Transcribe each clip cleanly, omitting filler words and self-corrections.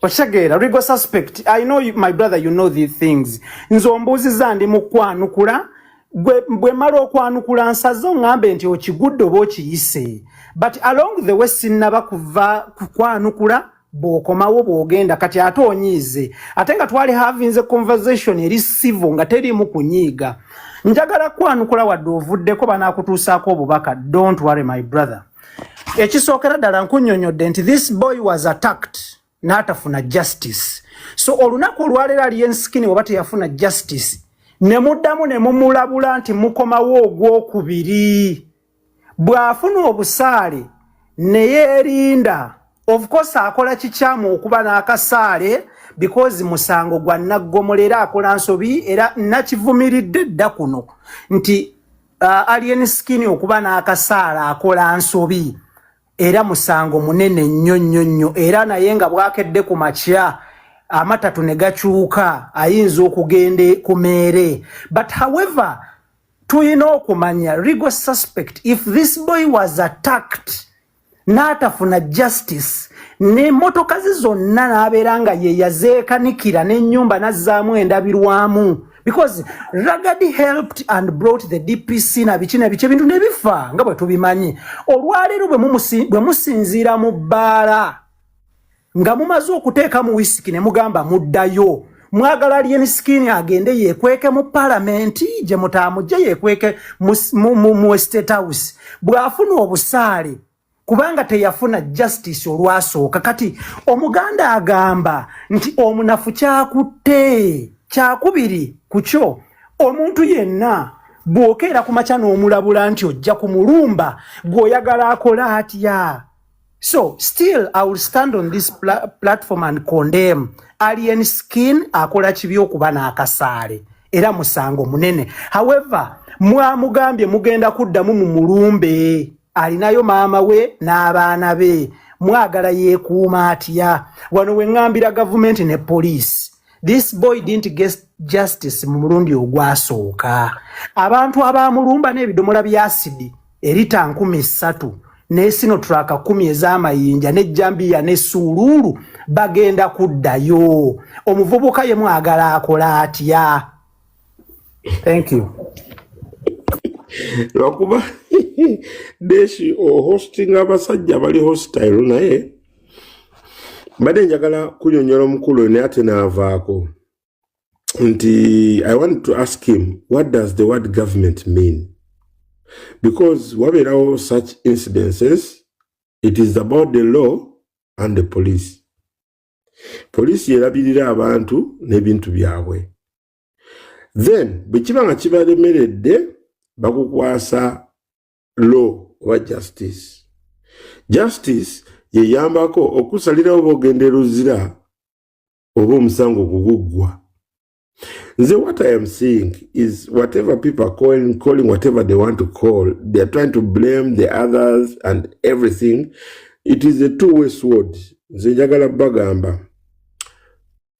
Oshagera, legal suspect. I know you, my brother, you know these things. Nzombuzi zandi mukwanukula. Bwe maro okwanukula nsazo ngambe nti okigudde oba okiyise. But along the way sinnaba kuva kukwanukula bw'okomawo bw'ogenda kati ate onyiize. Ate nga twali having a conversation eri civil nga teriimu kunyiiga. Njagala kwanukula wadde ovuddeko banaakutuusaako obubaka. Don't worry my brother. Ekisookera ddala nkunnyonnyodde nti this boy was attacked n'atafuna justice. So olunaku olwaleero Alien Skinny oba teyafuna justice ne muddamu ne mumulabula nti mukomawo ogwokubiri. Bw'afuna obusaale ne yeerinda. Of course akola kikyamu okuba n'akasaale because musango gwa naggomolera akola nsobi era nakivumiridde dda kuno nti Alien Skinny okuba n'akasaale akola nsobi era musango munene nnyo era naye nga bwakedde ku makya amatatu ne gakyuka ayinza okugende ku meere. But however tuyina okumanya legal suspect if this boy was attacked n'atafuna justice ne motoka ze zonna n'abeera nga ye yazeekanikira n'ennyumba n'azzaamu endabirwamu because Ragadi helped and brought the DPC na biki ebintu ne bifa nga bwe tubimanyi. Olwaleero bwe musinziira mu bbaala nga mumaze okuteeka mu whisky ne mugamba muddayo mwagala Alien Skinny agende yekweke mu parliament gye mutaamujje yekweke mu State House bw'afuna obusaale kubanga teyafuna justice olwasooka. Kati omuganda agamba nti omunafu kyakutte kyakubiri kukyo omuntu yenna bw'okeera ku makya n'omulabula nti ojja kumulumba gw'oyagala akola atya. So still I will stand on this platform and condemn Alien Skinny akola kibi okuba n'akasaale era musango munene. However mwamugambye mugenda kuddamu mu mulumbe alinayo maama we n'abaana be mwagala yeekuuma atya. Wano we ngambira government ne police. This boy didn't get justice mu mulundi ogwasooka. Abantu abamulumba n'ebidomola bya acid erita 3,000 ne Sinotrack 10 ez'amayinja ne Jambiya ne Sululu bagenda kuddayo. Omuvubuka ye mwagala akola atya. Thank you. Lwakuba deshi o hosting abasajja bali hostile naye bade njagala kunyonyola omukulu ne ate naavaako nti I want to ask him what does the word government mean, because wabeerawo such incidences it is about the law and the police. Police yerabirira abantu n'ebintu byabwe, then bwekiba nga kibalemeredde bakukwasa law oba justice. Justice yeyambako okusalirawo bogende luzira oba omusango guguggwa. Nze what I am saying is whatever people are calling whatever they want to call, they are trying to blame the others and everything. It is a two-way sword. Nze njagala bagamba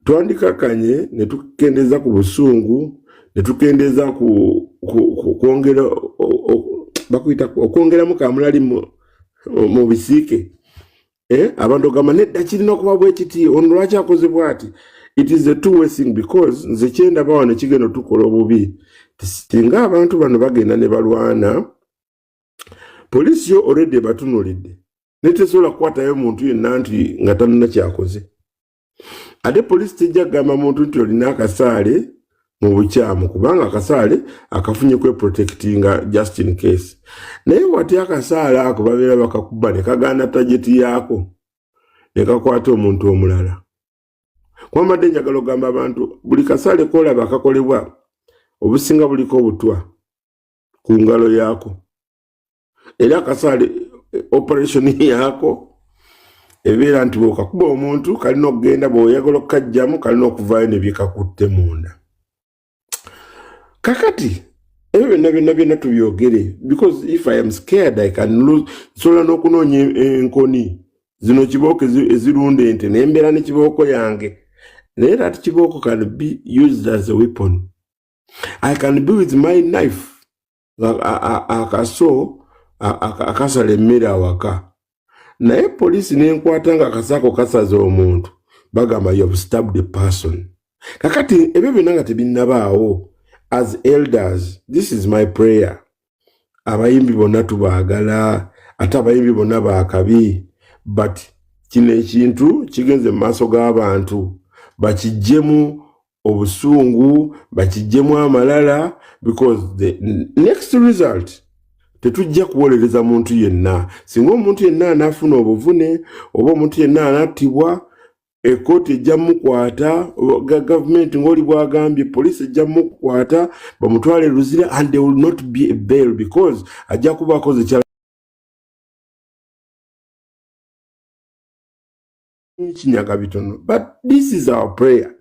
twandikakanye ne tukendeza ku busungu ne tukendeza kwongera bakuyita okwongera mu kamulali mu bisike abantu gamba nedda kirina okuba bwe kiti ono lwaki akoze bwati. It is a two-way thing because nze kyenda bawana kigendo tukola obubi tinga abantu bano bagenda ne balwana police yo already batunulidde netesobola kukwatayo muntu yenna nti nga tanna kyakoze. Ate police tejja gamba muntu nti olina akasaale mu bukyamu kubanga akasaale akafunye kwe protectinga just in case. Naye wati akasaale ako babeera bakakuba ne kaganda tajeti yaako ne kakwata omuntu omulala. Kwamadde njagala ogamba abantu buli kasaale koolaba kakolebwa obusinga buliko obutwa ku ngalo yaako era akasaale operation yaako ebeera nti bw'okakuba omuntu kalina okugenda bw'oyagala okukajjamu kalina okuvaayo ne byekakutte munda. Kakati ebyo byonna tubyogere because if I am scared I can lose. Sola n'okunoonya enkoni zino kibooko ezirunda ente n'embeera ne kibooko yange. Naye that kibooko can be used as a weapon. I can be with my knife akaso akasala emmere awaka. Naye poliisi n'enkwata nga akasaako kasaza omuntu bagamba you have stabbed a person. Kakati ebyo byonna nga tebinnabaawo, as elders, this is my prayer. Abayimbi bonna tubaagala, ate abayimbi bonna baakabi, but kino ekintu kigenze mu maaso g'abantu bakijjemu obusungu, bakijjemu amalala, because the next result tetujja kuwolereza muntu yenna. Singa omuntu yenna anaafuna obuvune oba omuntu yenna anattibwa, ekkooti ejja mukwata, gavumenti ng'oli bw'agambye, poliisi ejja mukwata bamutwale Luzira, and there will not be a bail because ajja kuba akoze kyala kinyaga bitono. But this is our prayer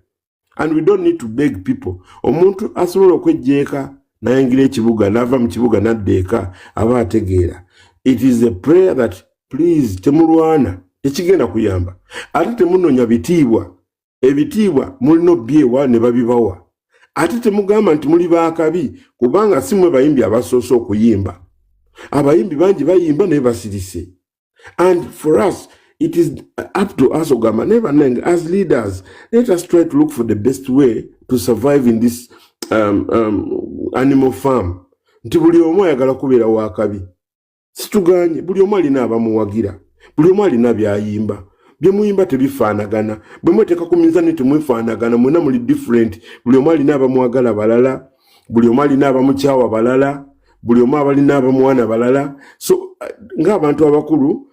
and we don't need to beg people. Omuntu asobola okwejjeeka nayingira ekibuga n'ava mu kibuga n'addeeka aba ategeera. It is a prayer that please temulwana, tekigenda kuyamba. Ate temunonya bitiibwa, ebitiibwa mulina obyewa ne babibawa. Ate temugamba nti muli baakabi kubanga si mwe bayimbi abasoose okuyimba. Abayimbi bangi bayimba naye basirise. And for us, it is up to us, Ogama, never as leaders, let us try to look for the best way to survive in this animal farm. Nti buli omu ayagala kubeera waakabi. Situganye, buli omu alina abamuwagira. Buli omu alina byayimba. Bye muyimba tebifaanagana. Bwe mweteeka ku minzaani temwefaanagana, mwena muli different. Buli omu alina abamuwagala balala. Buli omu alina abamukyawa balala. Buli omu abalina abamuwaana balala. So, ng'abantu abakulu,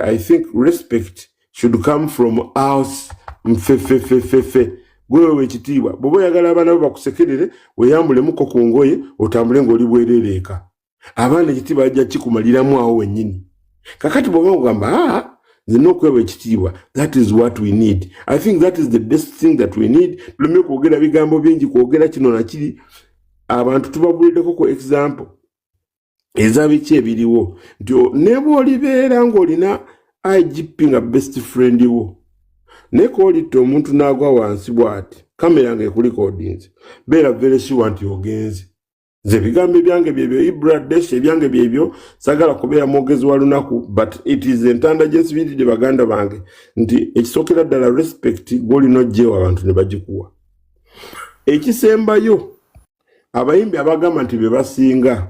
I think respect should come from us. Mfefefefefe. Gwewe ekitiibwa. Bw'oba oyagala abaana bo bakusekerere, weeyambulemuko ku ngoye, otambule ng'oli bwerereeka. Abaana ekitiibwa ajja kikumaliramu awo wennyini. Kakati bw'oba ogamba, nze n'okwewa ekitiibwa. That is what we need. I think that is the best thing that we need. Tuleme kwogera bigambo bingi, kwogera kino na kiri. Abantu tubabuliddeko ku example. Ezabiki ebiriwo. Nti neba olibeera ng'olina IGP nga best friend wo. Neko olita omuntu n'agwa wansi bw'ati. Kamera nga ekulikodinze. Beera very sure nti ogenze. Nze ebigambo ebyange byebyo, Ibra Desh ebyange byebyo, sagala kubeera mwogezi wa lunaku, but it is entanda gyensibidde baganda bange. Nti ekisookera ddala respect gw'olina oggyewo abantu ne bagikuwa. Ekisembayo, abayimbi abagamba nti be basinga,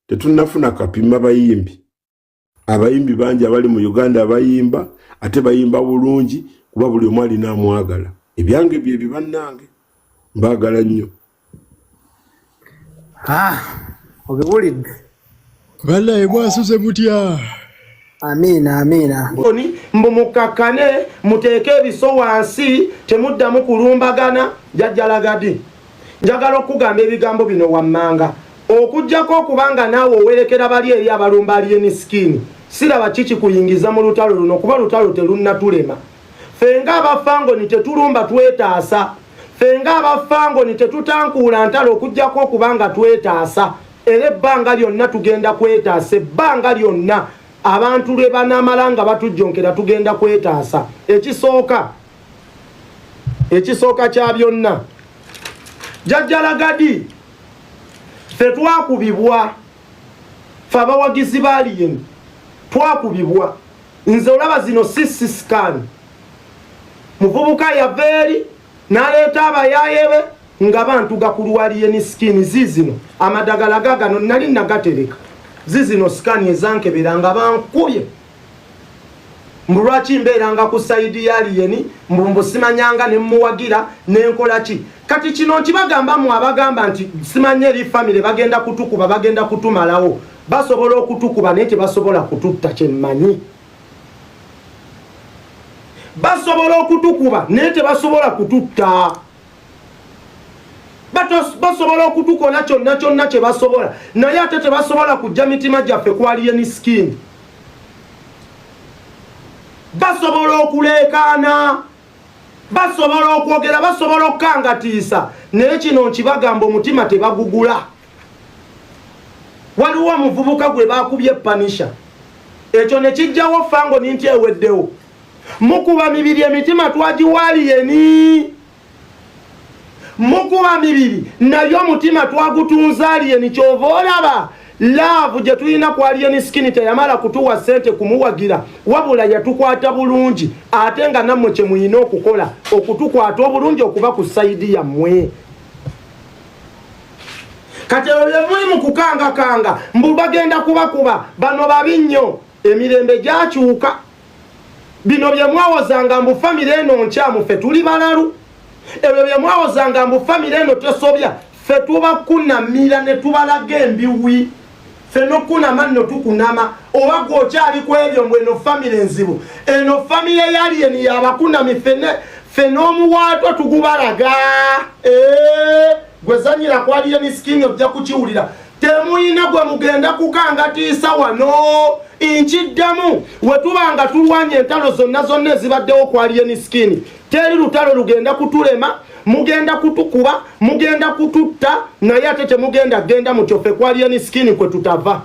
tetunnafuna kapima bayimbi. Abayimbi bangi abali mu Uganda abayimba, ate bayimba bulungi, kuba buli omu alina amwagala. Ebyange byebyo bannange, mbaagala nnyo. Obiwulidde. Wallahi mwasuze mutya. Amina, amina. Mbu mukakkane muteeke ebiso wansi temuddamu kulumbagana jajjalagadi. Njagala okugamba ebigambo bino wammanga. Okujjako okubanga naawe owerekera bali eri abalumba alien skin. Siraba kiki kuyingiza mu lutalo luno kuba lutalo terunnatulema. Fenga abafango ni tetulumba twetaasa. Fenga abafango ni tetutankuula ntalo okujjako okubanga twetaasa. Era ebbanga lyonna tugenda kwetaasa. Ebbanga lyonna abantu lwe banamalanga batujjonkera tugenda kwetaasa. Ekisooka kya byonna. Jajjalagadi fe twakubibwa. Fe abawagizi ba alien twakubibwa. Nze olaba zino sisi scan. Muvubuka yaveeri n'aleeta abayayewe nga bantu gakulwa alien skin zizino. Amadagala gagano nali nagatereka. Zizino scan ezankebera nga bankubye. Mbulwaki mbeeranga ku saidi ya alien mbumbu simanyanga ne muwagira n'enkola ki. Kati kino kibagamba mu abagamba nti simanye eri family bagenda kutukuba bagenda kutumalawo. Basobola okutukuba naye tebasobola kututta kyemmanyi. Basobola okutukuba naye tebasobola kututta. Basobola okutukola kyonna kye basobola naye ate tebasobola kujja mitima gyaffe ku alien skin. Basobola okuleekaana, basobola okwogera, basobola okukangatiisa naye kino nkibagamba omutima tebagugula. Waliwo omuvubuka gwe baakubye panisha. Ekyo ne kijjawo fango ninti eweddewo. Mukuba mibiri emitima twagiwa alien. Mukuba mibiri nayo omutima twagutunza alien kyova olaba love je tulina ku Alien Skin teyamala kutuwa sente kumuwagira wabula yatukwata bulungi ate nga nammwe kye muyina okukola okutukwata obulungi okuba ku saidi yammwe. Kati ebyo mu kukanga mbu bagenda kubakuba bano babi nnyo emirembe gyakyuka. Bino bye mwawozanga mbu famire eno nkyamu ffe tuli balalu. Ebyo bye mwawozanga mbu famire eno tesobya ffe tubakunamira ne tubalaga embiwi. Ffe nokunama nno tukunama oba gwokyali ku ebyo mbu eno famire enzibu. Eno famire yaliyeni yabakunami ffe n'omuwaatwa tugubalaga. Gwezanyira ku Alien Skin ojja kukiwulira. Temuyina gwe mugenda kukangatiisa wano. Inkiddamu wetubanga tulwanya entalo zonna ezibaddewo ku Alien Skin. Teri lutalo lugenda kutulema, mugenda kutukuba, mugenda kututta, naye ate temugenda genda mu kyofe ku Alien Skin kwe tutava.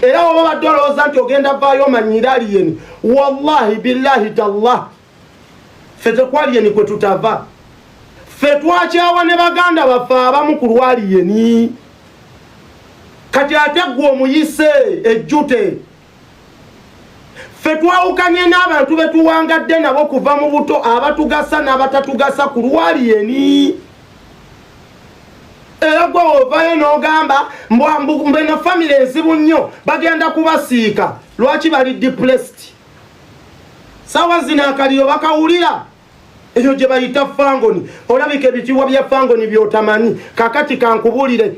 Era oba badde olowooza nti ogenda vaayo omanyira Alien. Wallahi billahi tallah. Ffe te ku Alien kwe tutava. Ffe twakyawa ne baganda baffe abamu ku lwa Alien. Kati ate gwe omuyise ejjute. Ffe twawukanye n'abantu betuwangadde nabo kuva mu buto abatugasa n'abatatugasa ku lwa Alien. Era gwe ovayo n'ogamba mbeno famire enzibu nnyo bagenda kubasiika lwaki bali depressed. Sawa zina akaliro bakawulira. Eyo gye bayita fangoni. Olabika ebitiibwa bya fangoni by'otamanyi. Kakati kankubulire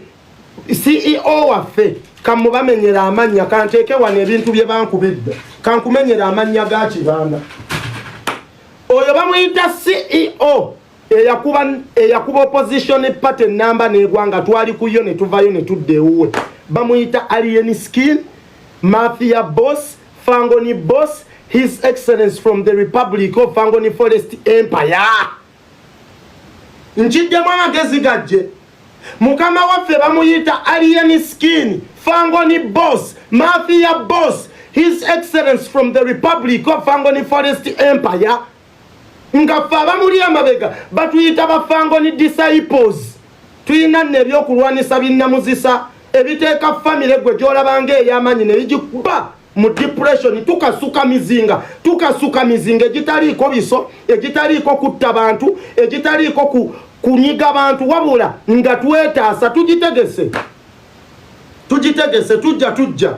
CEO waffe kamubamenyera amannya kanteeke wano ebintu bye bankubedde kankumenyera amannya ga Kibanda. Oyo bamuyita CEO eyakuba opposition party namba n'egwanga twali kuyo ne tuvayo ne tudde ewuwe. Bamuyita Alien Skin, Mafia Boss, Fangoni Boss, His Excellence from the Republic of Fangoni Forest Empire. Nkiddemu amagezi gajje. Mukama waffe bamuyita Alien Skin, Fangoni Boss, Mafia Boss, His Excellence from the Republic of Fangoni Forest Empire. Nga ffe abamuli amabega batuyita ba Fangoni Disciples. Tuyina n'ebyokulwanisa binnamuzisa ebiteeka famire gwe gy'olabanga ey'amanyi ne bigikuba mu depression. Tukasuka mizinga egitaliiko biso, egitaliiko kutta bantu, egitaliiko kunyiga bantu wabula nga twetaasa tugitegese tujja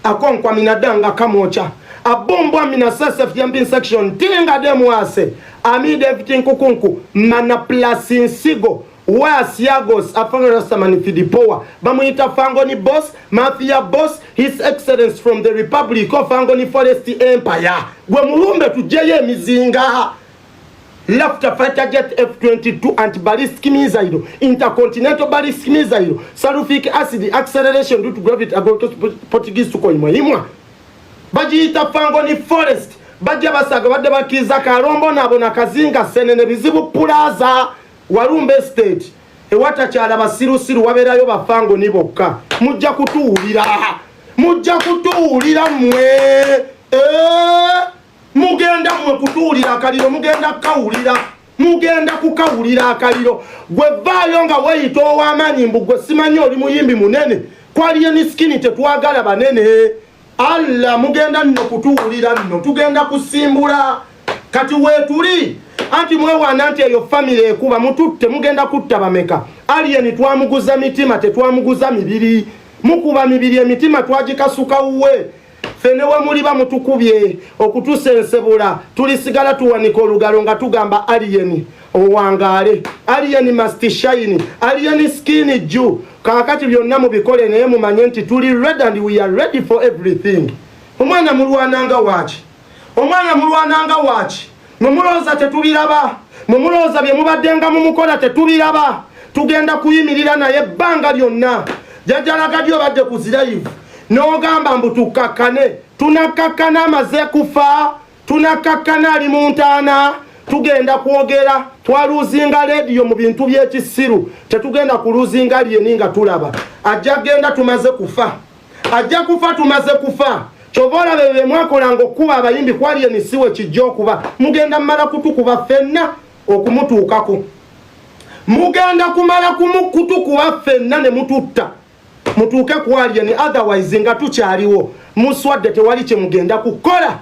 akonkwa minadanga kamocha abombwa mina sesef yambin section tinga demwase amide everything kukunku mana plasin sigo wasiagos afanga samani fidipoa bamuyita Fangoni Boss, Mafia Boss, His Excellence from the Republic of Fangoni Forest Empire. Gwe mulumbe tujeye mizinga Laughter Fighter Jet F-22 anti-ballistic missile, intercontinental ballistic missile, sulfuric acid acceleration due to gravity Portuguese to koimwa. Bajita Fangoni Forest, bajja basaga badde bakiza Kalombo nabo na Kazinga senene bizibu Plaza Walumbe State. Ewata kyala basirusiru waberayo ba Fangoni bokka. Mujja kutuulira mwe. Mugenda mwe kutuulira akaliro, mugenda kukawulira akaliro. Gwe vaayo nga weyita ow'amaanyi mbu gwe simanyi oli muyimbi munene. Ku Alien Skin tetwagala banene. Alla mugenda nno kutuwulira nno, tugenda kusimbula. Kati weetuli anti mwewaana nti eyo famire ekuba mututte mugenda kutta bameka. Alien twamuguza mitima tetwamuguza mibiri. Mukuba mibiri emitima twagikasuka uwe. Fenewa muliba mutukubye okutusensebula tulisigala tuwanika olugalo nga tugamba Alien owangale, Alien must shine, Alien Skin juu. Kakati byonna mubikole naye mumanye nti tuli ready and we are ready for everything. Omwana mulwananga wachi mumuloza tetubiraba, mumuloza bye mubaddenga mumukola tetubiraba. Tugenda kuyimirira naye ebbanga lyonna. Jajjalagadyo badde kuziraivu n'ogamba mbu tukakkane, tunakakkana amaze kufa, tunakakkana ali mu ntaana, tugenda kwogera, twaluzinga radio mu bintu by'ekisiru, tetugenda kuluzinga Alien nga tulaba. Ajja genda tumaze kufa, ajja kufa tumaze kufa. Kyobola bebe mwakolanga okuba abayimbi ku Alien siwe kijja okuba, mugenda mmala kutukuba ffenna okumutuukako. Mugenda kumala kutukuba ffenna ne mututta. mutuuke ku alien otherwise nga tukyaliwo muswadde tewali kye mugenda kukola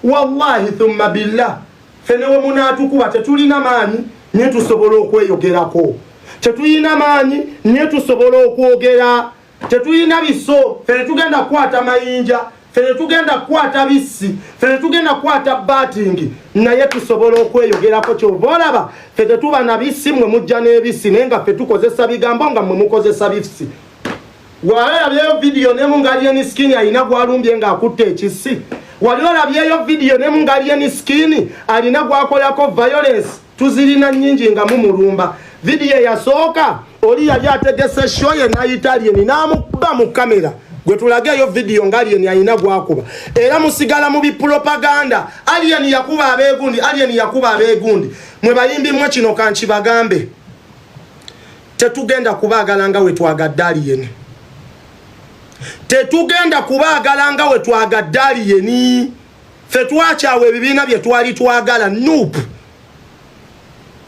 wallahi thumma billah fenewe munaatukuba tetulina maanyi nye tusobola okweyogerako tetulina maanyi nye tusobola okwogera tetulina biso fene tugenda kukwata mayinja fene tugenda kukwata bisi fene tugenda kukwata batting naye tusobola okweyogerako kyova olaba fe tetuba na bisi mwe mujja n'ebisi naye nga fe tukozesa bigambo nga mwe mukozesa bisi wali olabyeyo video ne mungalien skin alina gwalumbye ng'akutte ekisi wali olabyeyo video ne mungalien skin alina gwakolako violence tuzirina nnyingi nga mumulumba video yasooka oli yali ategese show ye nayitalien n'amukuba mu kamera gwe tulageyo video ng'alien alina gwakuba era musigala mu bipropaganda alien yakuba abeegundi mwe bayimbi mwe kino kankibagambe tetugenda kubaagala nga we twagadde alien tetugenda kubaagala nga we twagadde alien fe twakyawa ebibiina bye twali twagala nope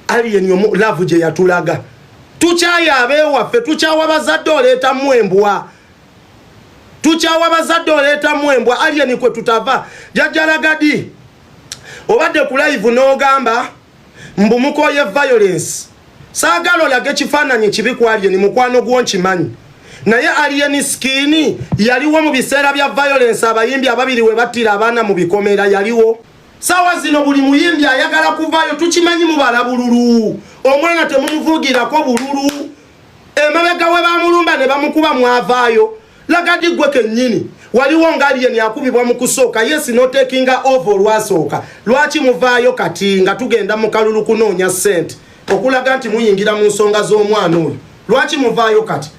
alien love gye yatulaga tukyaya abeewaffe tukyawa bazadde oleetamu embwa tukyawa bazadde oleetamu embwa alien kwe tutava jajjalagadi obadde ku live n'ogamba mbumukoye violence saagala olage ekifaananyi kibi ku alien mukwano gwo nkimanyi naye alien skin yaliwo mu biseera bya violence abayimbi ababiri we battira abaana mu bikomera yaliwo sawa zino buli muyimbi ayagala kuvaayo tukimanyi mubala bululu omwana temumuvugirako bululu emabega we bamulumba ne bamukuba mwavaayo lagadi gwe kennyini waliwo nga alien yakubibwa mu kusooka yes no taking over lwasooka lwaki muvaayo kati nga tugenda mu kalulu kunoonya ssente okulaga nti muyingira mu nsonga z'omwana oyo lwaki muvaayo kati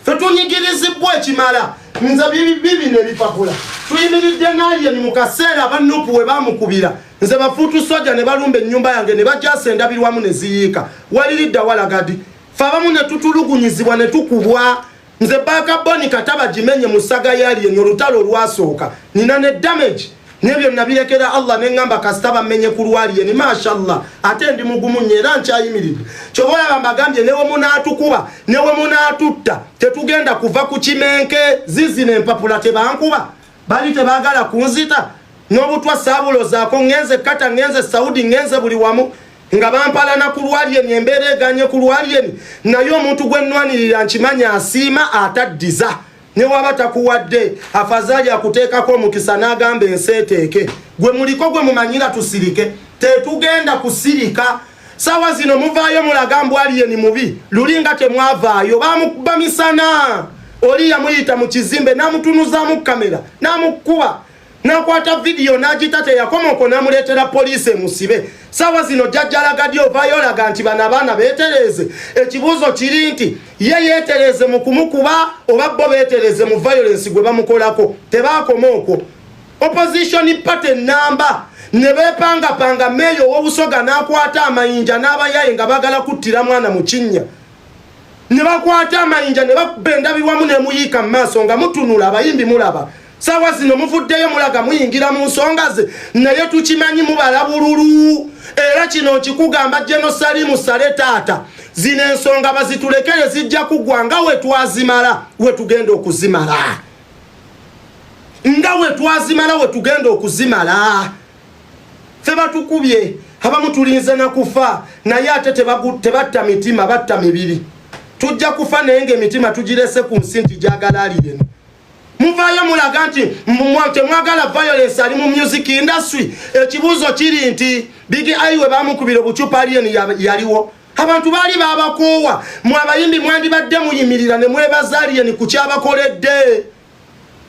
fe tunyigirizibwa ekimala nze bibi nebipapula tuyimiridde n'alien mu kaseera abanupu we bamukubira nze bafuutu soja ne balumba ennyumba yange ne bajasa endabirwamu ne ziyiika waliridda walagadi fe abamu ne tutulugunyizibwa ne tukubwa nze baakaboni kataba gimenye mu ssaga y'alien olutalo olwasooka nina ne damage nebyo nabirekera Allah ne ngamba kasita bamenye ku lwalien mashallah ate ndi mugumu nnyo era nkyayimiridde kyobola bambagambye newe munaatukuba newe munaatutta tetugenda kuva ku kimenke zizina empapula tebankuba bali tebaagala kunzita n'obutwa saabulozaako ngenze kata ngenze saudi ngenze buli wamu nga bampalana ku lwalien embeera eganye ku lwalien naye omuntu gwe nnwanirira nkimanya asiima ataddiza ne waba takuwadde afazali akuteekako omukisa n'agamba ensi eteeke gwe muliko gwe mumanyira tusirike tetugenda kusirika sawa zino muvaayo mulaga mbu alien mubi lulinga temwavaayo bamukuba misana oli yamuyita mu kizimbe n'amutunuzaamu kamera n'amukuba n'akwata video n'agita teyakomoko n'amuleetera poliisi emusibe sawa zino jajjalagadi ovaayo olaga nti bano abaana beetereze ekibuuzo kiri nti ye yeetereze mu kumukuba oba bo beetereze mu violence gwe bamukolako tebaakoma okwo opposition party namba ne beepangapanga meeyo ow'obusoga n'akwata amayinja n'abayaye nga bagala kuttira mwana mu kinnya ne bakwata amayinja ne bakuba endabirwamu ne muyiika mu maaso nga mutunula abayimbi mulaba sawa zino muvuddeyo mulaga muyingira mu nsonga ze naye tukimanyi mubala bululu era kino kikugamba Jenosalimu Sale taata zino ensonga bazitulekere zijja kugwa nga we twazimala we tugenda okuzimala nga we twazimala we tugenda okuzimala fe batukubye abamu tulinze na kufa naye ate tebatta mitima batta mibiri tujja kufa naye ng'emitima tugirese ku nsi nti gyagala alien muvaayo mulaga nti temwagala violence ali mu music industry ekibuuzo kiri nti Big I we bamukubira obucupa alien yaliwo abantu baali babakoowa mu abayimbi mwandibadde muyimirira ne mwebaza alien ku kyabakoledde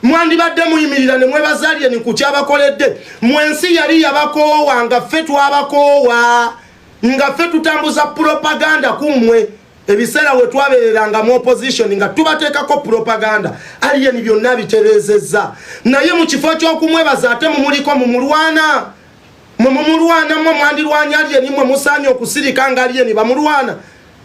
mwandibadde muyimirira ne mwebaza alien ku kyabakoledde mwensi yali yabakoowa nga ffe twabakoowa nga ffe tutambuza propaganda kumwe ebiseera we twabeereranga mu opposition nga tubateekako propaganda alien byonna biterezezza naye mu kifo ky'okumwebaza ate mumuliko mumulwana mwe mwandirwanya alien mwe musaanye okusirika nga alien bamulwana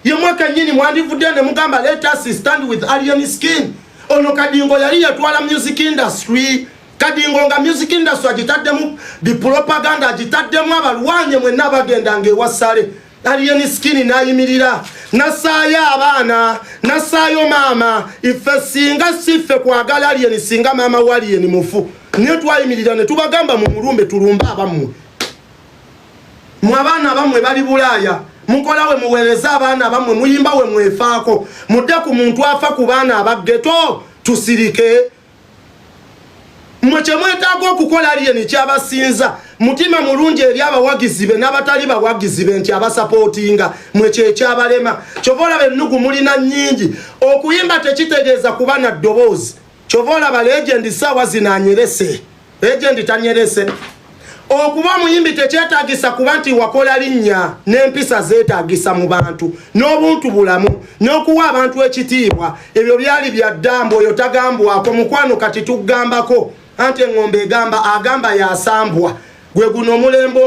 ye mweka nnyini mwandivudde ne mugamba let us stand with alien skin ono Kadingo yali yatwala music industry Kadingo nga music industry agitaddemu di propaganda agitaddemu abalwanye mwenna bagendanga ewa Sale alien skin nayimirira nasaayo abaana nasaayo maama ife singa siffe kwagala aliyeni singa maama waliyeni mufu niyo twayimirira ne tubagamba mu mulumbe tulumba abammwe mwabaana abamwe bali Bulaaya mukola we muweereza abaana abamwe muyimba we mwefaako mudde ku muntu afa ku baana abaggeto tusirike mwe kye mwetaaga okukola aliyeni kyabasinza mutima mulungi eri abawagizi be n'abatali bawagizi be nti abasapootinga mwe kyekyabalema kyova olaba ennugu mulina nnyingi okuyimba tekitegeeza kuba na ddoboozi kyova olaba legendi ssaawa zino anyerese legendi tanyerese okuba omuyimbi tekyetaagisa kuba nti wakola linnya n'empisa zeetaagisa mu bantu n'obuntu bulamu n'okuwa abantu ekitiibwa ebyo byali bya ddambo oyo tagambwako mukwano kati tuggambako anti engombe agamba yasambwa gwe guno omulembe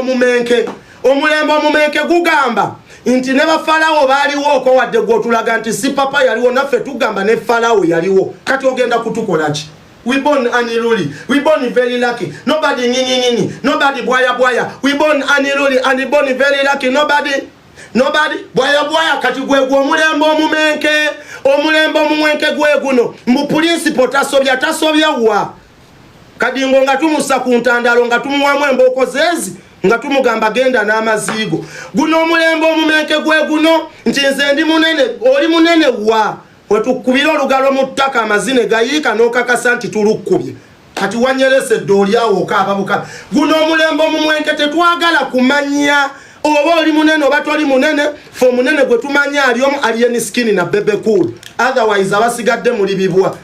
omumenke gugamba nti ne bafalawo baaliwo ko wadde gwotulaga nti si papa yaliwo naffe tugamba ne falawo yaliwo kati ogenda kutukolaki we born unruly we born very lucky nobody nyinyi nobody bwaya we born unruly and born very lucky nobody bwaya kati gwe omulembe omumenke gwe guno mu principle tasobya wa kadingo nga tumusa ku ntandalo nga tumuwamu emboko zezi nga tumugamba genda n'amazigo guno omulembe omumenke gwe guno nti nze ndi munene oli munene wa wetukubira olugalo mu ttaka amazine gayiika n'okakasa nti tulukkubye kati wanyerese ddooli awo okaababuka guno omulembe omumwenke tetwagala kumanya oba oli munene oba toli munene fe omunene gwe tumanya ali omu aliyeni skini na bebe cool otherwise abasigadde muli bibwa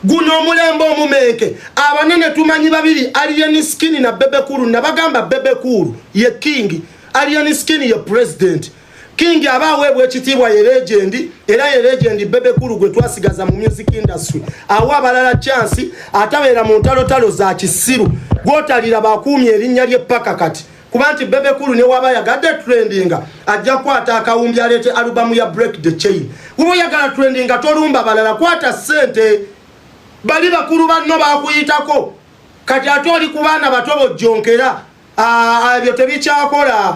guno omulembe omumenke abanene tumanyi babiri aliyeni skini na bebe cool nabagamba bebe cool ye king aliyeni skini ye president king abaweebwa ekitiibwa ye legend era ye legend bebe cool gwe twasigaza mu music industry awa abalala chance atabeera mu ntalotalo za kisiru gwotalira bakuumye erinnya lye paka kati kuba nti bebe cool ne waba yagadde trendinga ajja kwata akawumbi aleete alubamu ya break the chain woba oyagala trendinga tolumba balala kwata sente bali bakulu banno bakuyitako kati ate oli ku baana bato bojjonkera ebyo tebikyakola